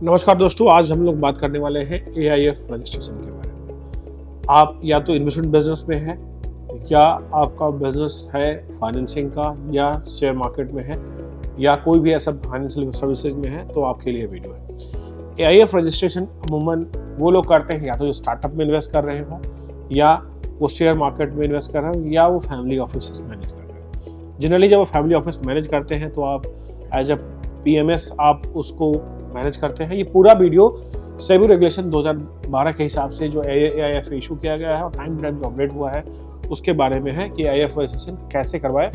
नमस्कार दोस्तों, आज हम लोग बात करने वाले हैं AIF रजिस्ट्रेशन के बारे में। आप या तो इन्वेस्टमेंट बिजनेस में हैं या आपका बिजनेस है फाइनेंसिंग का या शेयर मार्केट में है या कोई भी ऐसा फाइनेंशियल सर्विसेज में है तो आपके लिए वीडियो है। AIF रजिस्ट्रेशन अमूमन वो लोग करते हैं या तो जो स्टार्टअप में इन्वेस्ट कर रहे हो या वो शेयर मार्केट में इन्वेस्ट कर रहे हो या वो फैमिली ऑफिस मैनेज कर रहे हो। जनरली जब वो फैमिली ऑफिस मैनेज करते हैं तो आप एज अ PMS आप उसको मैनेज करते हैं। ये पूरा वीडियो सेबी रेगुलेशन 2012 के हिसाब से जो AIF इशू किया गया है और टाइम टू टाइम जो अपडेट हुआ है उसके बारे में है कि AIF रजिस्ट्रेशन कैसे करवाए।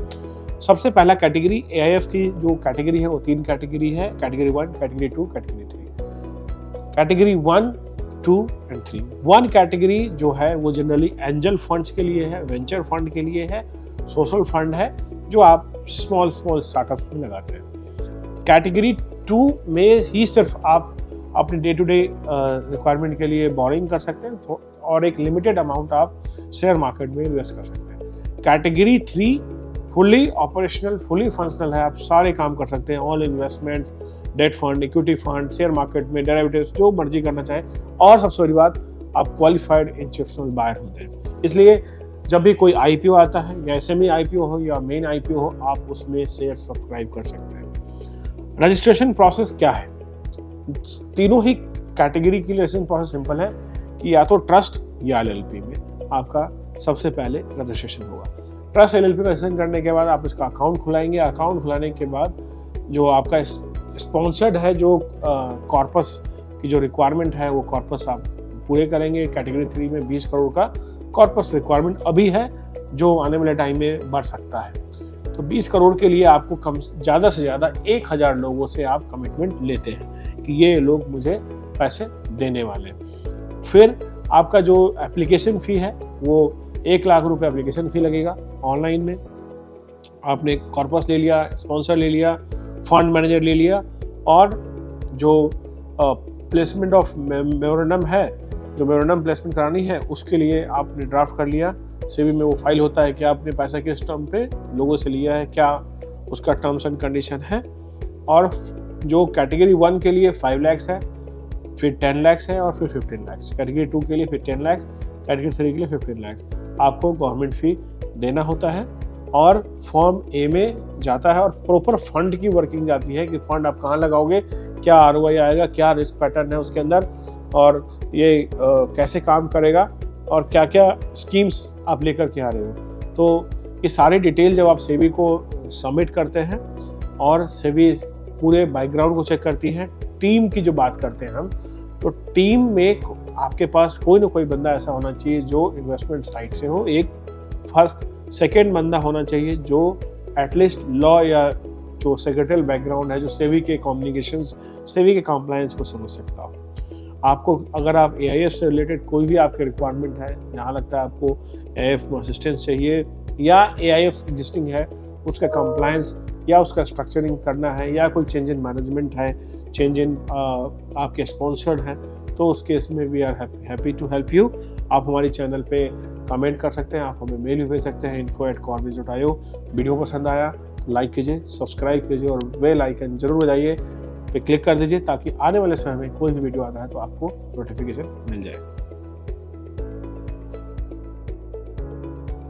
सबसे पहला कैटेगरी AIF की जो कैटेगरी है वो 3 कैटेगरी है, category 1, category 2, category 3। Category 1, 2 and 3। 1 category जो है वो जनरली एंजल फंड्स के लिए है, वेंचर फंड के लिए है, सोशल फंड है जो आप स्मॉल स्टार्टअप्स में लगाते हैं। कैटेगरी 2 में ही सिर्फ आप अपने डे टू डे रिक्वायरमेंट के लिए बोरिंग कर सकते हैं और एक लिमिटेड अमाउंट आप शेयर मार्केट में इन्वेस्ट कर सकते हैं। Category 3 fully operational, fully functional है, आप सारे काम कर सकते हैं, all investments, debt fund, equity fund, share market में डेरिवेटिव्स, जो मर्जी करना चाहे। और सबसे बड़ी बात, आप क्वालिफाइड इंस्टीट्यूशनल बायर होते हैं। इसलिए जब भी कोई IPO आता है या SME IPO हो या मेन IPO हो, आप उसमें शेयर सब्सक्राइब कर सकते हैं। रजिस्ट्रेशन प्रोसेस क्या है? तीनों ही कैटेगरी के लिए रजिस्ट्रेशन प्रोसेस सिंपल है कि या तो ट्रस्ट या LLP में आपका सबसे पहले रजिस्ट्रेशन होगा। ट्रस्ट LLP में रजिस्ट्रेशन करने के बाद आप इसका अकाउंट खुलाएंगे। अकाउंट खुलाने के बाद जो आपका स्पॉन्सर्ड है, जो कॉर्पस की जो रिक्वायरमेंट है वो कॉर्पस आप पूरे करेंगे। कैटेगरी 3 में 20 करोड़ का कॉर्पस रिक्वायरमेंट अभी है, जो आने वाले टाइम में बढ़ सकता है। तो 20 करोड़ के लिए आपको कम ज़्यादा से ज़्यादा 1000 लोगों से आप कमिटमेंट लेते हैं कि ये लोग मुझे पैसे देने वाले हैं। फिर आपका जो एप्लीकेशन फ़ी है वो 1 लाख रुपए एप्लीकेशन फ़ी लगेगा। ऑनलाइन में आपने कॉर्पस ले लिया, स्पॉन्सर ले लिया, फंड मैनेजर ले लिया और जो प्लेसमेंट ऑफ मेमोरेंडम है, जो मेमोरेंडम प्लेसमेंट करानी है उसके लिए आपने ड्राफ्ट कर लिया। सेबी में वो फाइल होता है कि आपने पैसा किस टर्म पे लोगों से लिया है, क्या उसका टर्म्स एंड कंडीशन है। और जो कैटेगरी 1 के लिए 5 लाख है, फिर 10 लाख है और फिर 15 लाख। कैटेगरी 2 के लिए फिर 10 लाख, कैटेगरी 3 के लिए 15 लाख आपको गवर्नमेंट फी देना होता है। और फॉर्म A में जाता है और प्रॉपर फंड की वर्किंग जाती है कि फंड आप कहाँ लगाओगे, क्या ROI आएगा, क्या रिस्क पैटर्न है उसके अंदर और ये कैसे काम करेगा और क्या क्या स्कीम्स आप लेकर के आ रहे हो। तो ये सारी डिटेल जब आप सेबी को सबमिट करते हैं और सेबी पूरे बैकग्राउंड को चेक करती है। टीम की जो बात करते हैं हम, तो टीम में आपके पास कोई ना कोई बंदा ऐसा होना चाहिए जो इन्वेस्टमेंट साइड से हो। एक फर्स्ट सेकेंड बंदा होना चाहिए जो एटलीस्ट लॉ या जो सेक्रेटरियल बैकग्राउंड है, जो सेबी के कम्युनिकेशंस, सेबी के कंप्लायंस को समझ सकता हो। आपको अगर आप AIF से रिलेटेड कोई भी आपके रिक्वायरमेंट है, यहाँ लगता है आपको AIF में असिस्टेंस चाहिए या AIF एग्जिस्टिंग है उसका कंप्लायंस या उसका स्ट्रक्चरिंग करना है या कोई चेंज इन मैनेजमेंट है, चेंज इन आपके स्पॉन्सर्ड हैं, तो उस केस में we are happy to help you. आप हमारी चैनल पे कमेंट कर सकते हैं, आप हमें मेल भी भेज सकते हैं info@corvis.io। वीडियो पसंद आया तो लाइक कीजिए, सब्सक्राइब कीजिए और बेल आइकन जरूर बजाइए पे क्लिक कर दीजिए ताकि आने वाले समय में कोई भी वीडियो आता है तो आपको नोटिफिकेशन मिल जाए।